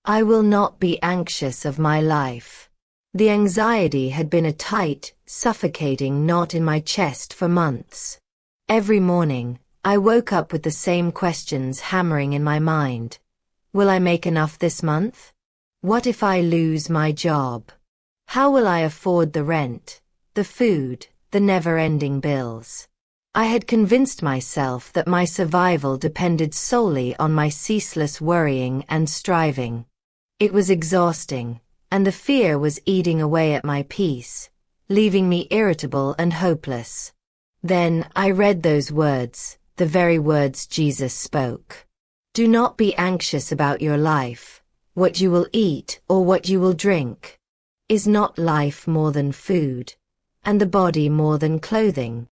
I will not be anxious of my life. The anxiety had been a tight, suffocating knot in my chest for months. Every morning, I woke up with the same questions hammering in my mind. Will I make enough this month? What if I lose my job? How will I afford the rent, the food, the never-ending bills? I had convinced myself that my survival depended solely on my ceaseless worrying and striving. It was exhausting, and the fear was eating away at my peace, leaving me irritable and hopeless. Then I read those words, the very words Jesus spoke. Do not be anxious about your life, what you will eat or what you will drink. Is not life more than food, and the body more than clothing?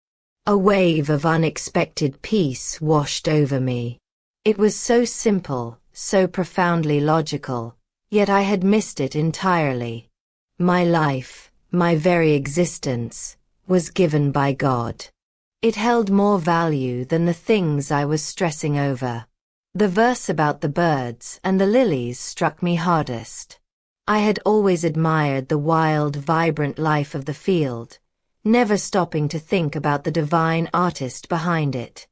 A wave of unexpected peace washed over me. It was so simple, so profoundly logical, yet I had missed it entirely. My life, my very existence, was given by God. It held more value than the things I was stressing over. The verse about the birds and the lilies struck me hardest. I had always admired the wild, vibrant life of the field, never stopping to think about the divine artist behind it.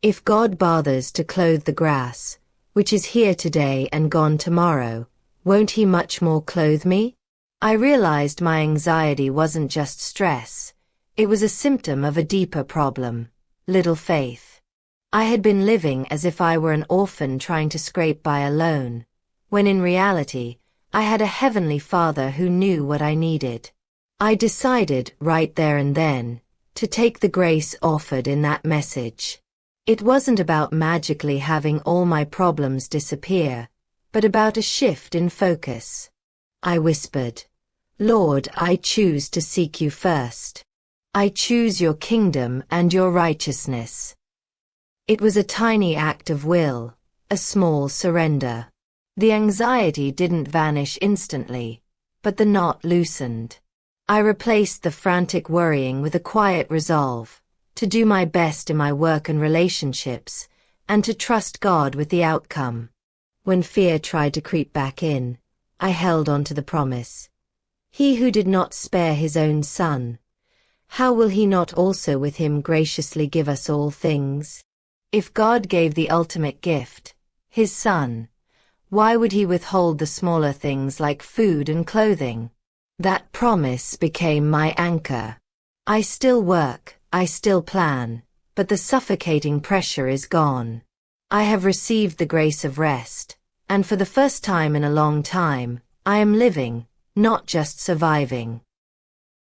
If God bothers to clothe the grass, which is here today and gone tomorrow, won't he much more clothe me? I realized my anxiety wasn't just stress. It was a symptom of a deeper problem, little faith. I had been living as if I were an orphan trying to scrape by alone, when in reality, I had a heavenly Father who knew what I needed. I decided, right there and then, to take the grace offered in that message. It wasn't about magically having all my problems disappear, but about a shift in focus. I whispered, Lord, I choose to seek you first. I choose your kingdom and your righteousness. It was a tiny act of will, a small surrender. The anxiety didn't vanish instantly, but the knot loosened. I replaced the frantic worrying with a quiet resolve, to do my best in my work and relationships, and to trust God with the outcome. When fear tried to creep back in, I held on to the promise. He who did not spare his own son, how will he not also with him graciously give us all things? If God gave the ultimate gift, his son, why would he withhold the smaller things like food and clothing? That promise became my anchor. I still work, I still plan, but the suffocating pressure is gone. I have received the grace of rest, and for the first time in a long time, I am living, not just surviving.